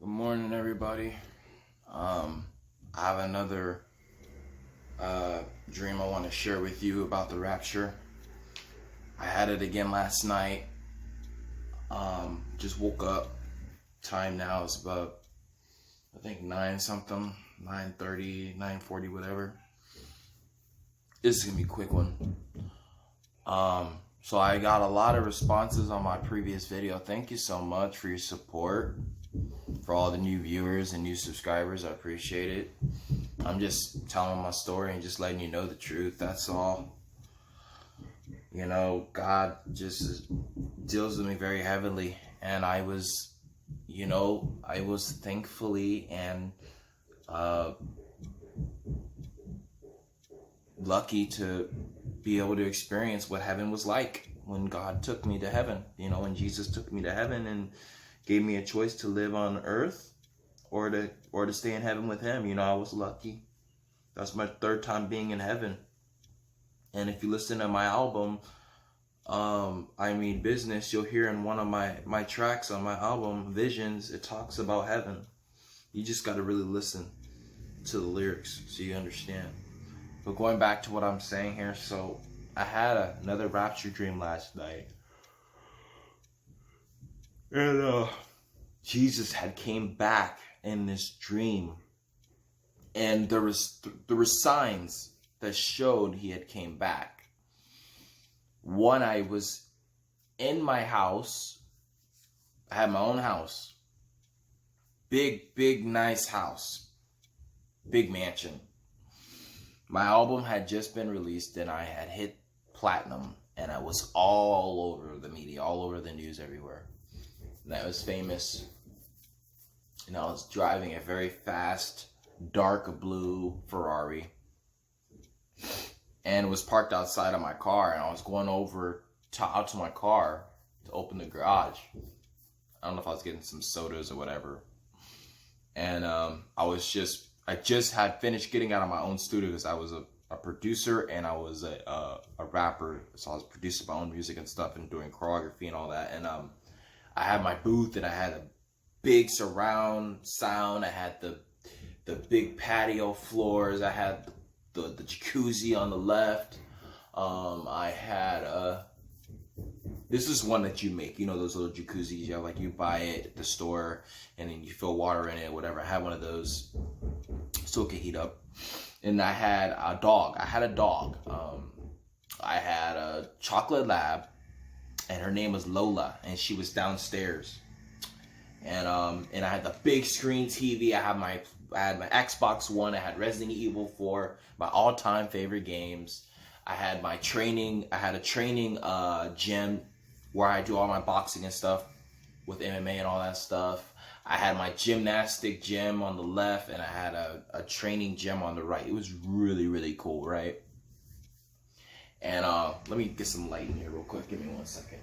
Good morning, everybody. I have another dream I want to share with you about the rapture. I had it again last night. Just woke up. Time now is about, I think 9 something, 9:30, 9:40, whatever. This is gonna be a quick one. So I got a lot of responses on my previous video. Thank you so much for your support. For all the new viewers and new subscribers, I appreciate it. I'm just telling my story and just letting you know the truth, that's all. You know, God just deals with me very heavily, and I was thankfully and lucky to be able to experience what heaven was like when God took me to heaven. You know, when Jesus took me to heaven and gave me a choice to live on earth or to stay in heaven with him. You know, I was lucky. That's my 3rd time being in heaven. And if you listen to my album, I Mean Business, you'll hear in one of my tracks on my album, Visions, it talks about heaven. You just got to really listen to the lyrics so you understand. But going back to what I'm saying here, so I had another rapture dream last night. And Jesus had came back in this dream, and there were signs that showed he had came back. One, I was in my house. I had my own house, big nice house, big mansion. My album had just been released, and I had hit platinum, and I was all over the media, all over the news, everywhere. And I was famous, and I was driving a very fast, dark blue Ferrari, and it was parked outside of my car, and I was going out to my car to open the garage. I don't know if I was getting some sodas or whatever, and I just had finished getting out of my own studio because I was a producer and I was a rapper, so I was producing my own music and stuff and doing choreography and all that, and I had my booth, and I had a big surround sound. I had the big patio floors. I had the jacuzzi on the left. I had this is one that you make. You know those little jacuzzis, you buy it at the store and then you fill water in it, whatever. I had one of those so it could heat up. And I had a dog. I had a chocolate lab, and her name was Lola, and she was downstairs. And I had the big screen TV. I had my Xbox One. I had Resident Evil 4, my all-time favorite games. I had a training gym where I do all my boxing and stuff with MMA and all that stuff. I had my gymnastic gym on the left, and I had a training gym on the right. It was really, really cool, right? And let me get some light in here real quick. Give me 1 second.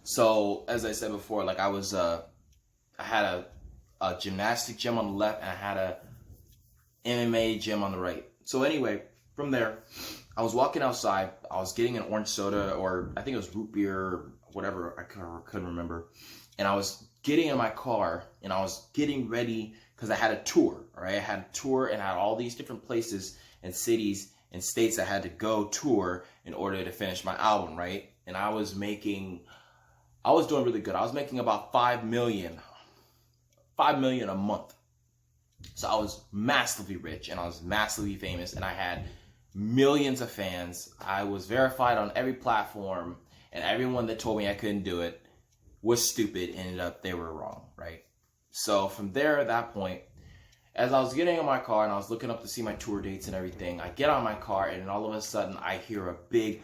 So, as I said before, I had a gymnastic gym on the left, and I had a MMA gym on the right. So anyway, from there, I was walking outside. I was getting an orange soda, or I think it was root beer, or whatever, I couldn't remember. And I was getting in my car, and I was getting ready because I had a tour, all right? I had a tour, and I had all these different places and cities and states I had to go tour in order to finish my album, right? And I was doing really good. I was making about $5 million a month. So I was massively rich, and I was massively famous, and I had millions of fans. I was verified on every platform, and everyone that told me I couldn't do it was stupid. Ended up they were wrong, right? So from there, at that point, as I was getting in my car and I was looking up to see my tour dates and everything, I get on my car, and then all of a sudden I hear a big,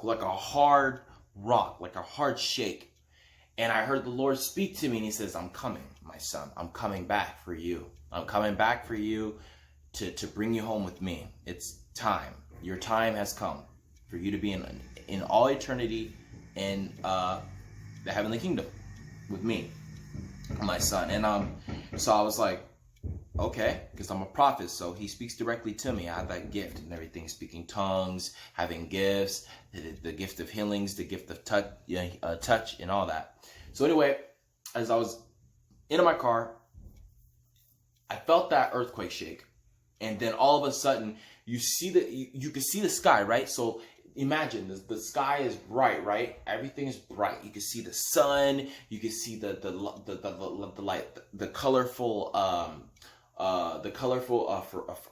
like a hard rock, like a hard shake. And I heard the Lord speak to me, and he says, "I'm coming, my son. I'm coming back for you. I'm coming back for you to bring you home with me. It's time. Your time has come for you to be in all eternity in the heavenly kingdom with me, my son." And so I was like, okay, because I'm a prophet, so he speaks directly to me. I have that gift and everything, speaking tongues, having gifts, the gift of healings, the gift of touch and all that. So anyway, as I was in my car, I felt that earthquake shake. And then all of a sudden, you see you can see the sky, right? So imagine the sky is bright, right? Everything is bright. You can see the sun. You can see the light, the colorful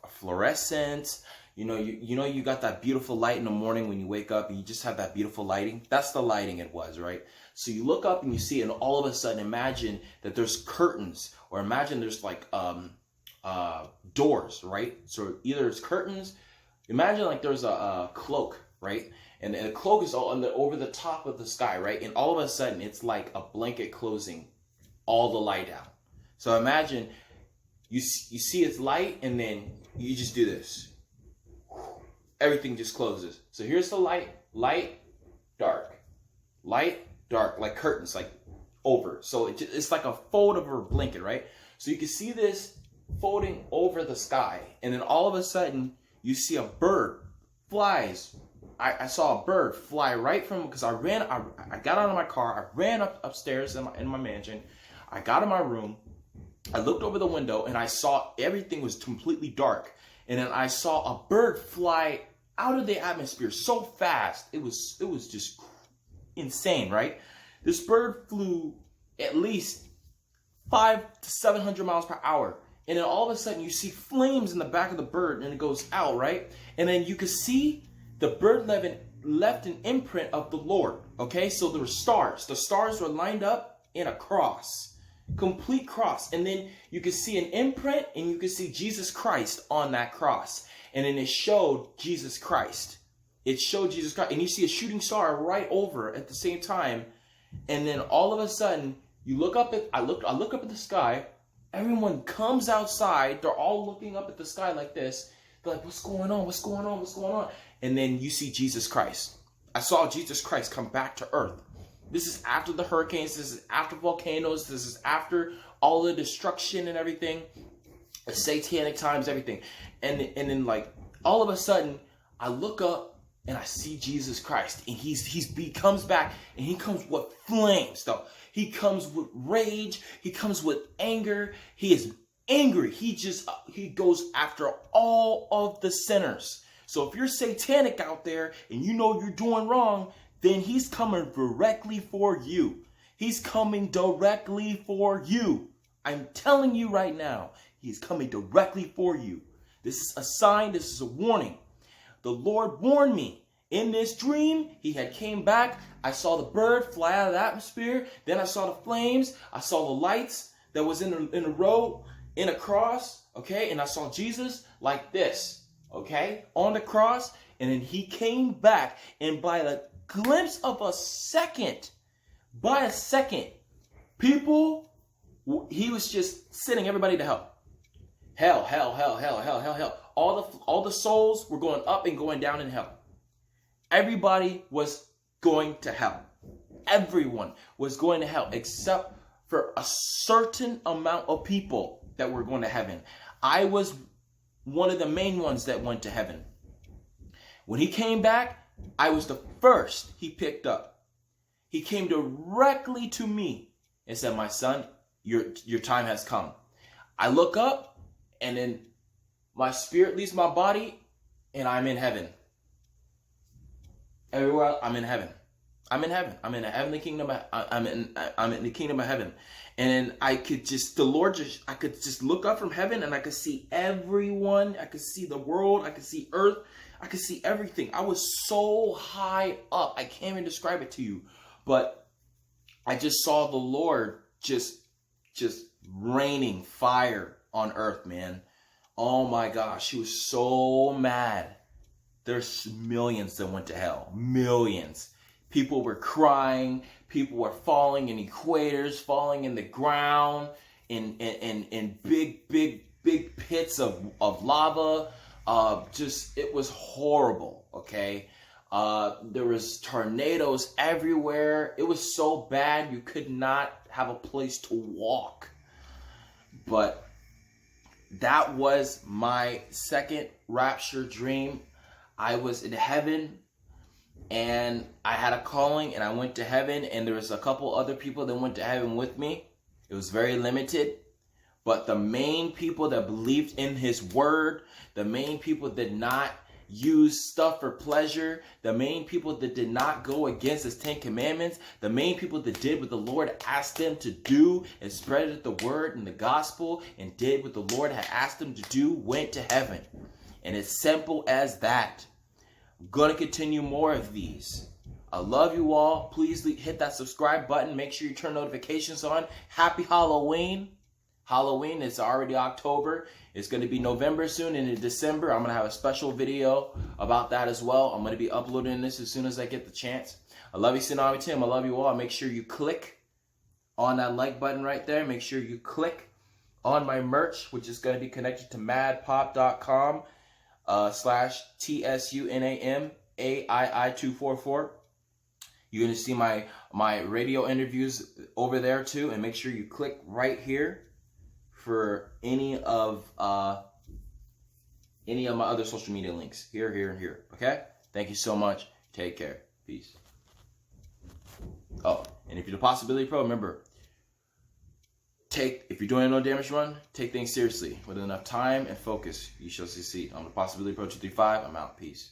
fluorescent. You know you got that beautiful light in the morning when you wake up, and you just have that beautiful lighting. That's the lighting it was, right? So you look up and you see, and all of a sudden, imagine that there's curtains, or imagine there's like doors, right? So either it's curtains. Imagine like there's a cloak, right? And the cloak is all over the top of the sky, right? And all of a sudden, it's like a blanket closing all the light down. So imagine you see its light, and then you just do this. Everything just closes. So here's the light, dark, like curtains, like over. So it's like a fold over a blanket, right? So you can see this folding over the sky, and then all of a sudden you see a bird flies. I saw a bird fly right from, because I got out of my car, I ran upstairs in my mansion, I got in my room, I looked over the window, and I saw everything was completely dark, and then I saw a bird fly out of the atmosphere so fast. It was just insane, right? This bird flew at least 500 to 700 miles per hour. And then all of a sudden you see flames in the back of the bird, and it goes out, right? And then you can see the bird left an imprint of the Lord, okay? So there were stars. The stars were lined up in a cross, complete cross. And then you can see an imprint, and you can see Jesus Christ on that cross. And then it showed Jesus Christ. It showed Jesus Christ. And you see a shooting star right over at the same time. And then all of a sudden, you look up at, I look up at the sky. Everyone comes outside. They're all looking up at the sky like this. They're like, what's going on? What's going on? What's going on? And then you see Jesus Christ. I saw Jesus Christ come back to earth. This is after the hurricanes. This is after volcanoes. This is after all the destruction and everything. The satanic times, everything. And then like all of a sudden, I look up and I see Jesus Christ. And he comes back, and he comes with flames though. He comes with rage. He comes with anger. He is angry. He goes after all of the sinners. So if you're satanic out there and you know you're doing wrong, then he's coming directly for you. He's coming directly for you. I'm telling you right now, he's coming directly for you. This is a sign. This is a warning. The Lord warned me. In this dream, he had came back. I saw the bird fly out of the atmosphere. Then I saw the flames. I saw the lights that was in a row, in a cross. Okay, and I saw Jesus like this. Okay, on the cross. And then he came back, and by a glimpse of a second, people, he was just sending everybody to hell. Hell. All the souls were going up and going down in hell. Everybody was going to hell. Everyone was going to hell except for a certain amount of people that were going to heaven. I was one of the main ones that went to heaven. When he came back, I was the first he picked up. He came directly to me and said, "My son, your time has come." I look up, and then my spirit leaves my body, and I'm in heaven. Everywhere I'm in heaven. I'm in heaven. I'm in the heavenly kingdom. I'm in the kingdom of heaven. And I could just, I could just look up from heaven, and I could see everyone. I could see the world. I could see earth. I could see everything. I was so high up. I can't even describe it to you. But I just saw the Lord just raining fire on earth, man. Oh my gosh. He was so mad. There's millions that went to hell. Millions. People were crying. People were falling in equators, falling in the ground, in big pits of lava. It was horrible, okay? There was tornadoes everywhere. It was so bad you could not have a place to walk. But that was my second rapture dream. I was in heaven and I had a calling and I went to heaven, and there was a couple other people that went to heaven with me. It was very limited, but the main people that believed in his word, the main people that did not use stuff for pleasure, the main people that did not go against his 10 commandments, the main people that did what the Lord asked them to do and spread the word and the gospel and did what the Lord had asked them to do, went to heaven. And it's simple as that. I'm going to continue more of these. I love you all. Please hit that subscribe button. Make sure you turn notifications on. Happy Halloween. Halloween is already October. It's going to be November soon, and in December, I'm going to have a special video about that as well. I'm going to be uploading this as soon as I get the chance. I love you, Tsunami Tim. I love you all. Make sure you click on that like button right there. Make sure you click on my merch, which is going to be connected to madpop.com /TSUNAMAII244. You're going to see my radio interviews over there too, and make sure you click right here for any of my other social media links. Here, here, and here. Okay? Thank you so much. Take care. Peace. Oh, and if you're the Possibility Pro, remember, if you're doing a no damage run, take things seriously. With enough time and focus, you shall succeed. I'm the Possibility Pro 235. I'm out. Peace.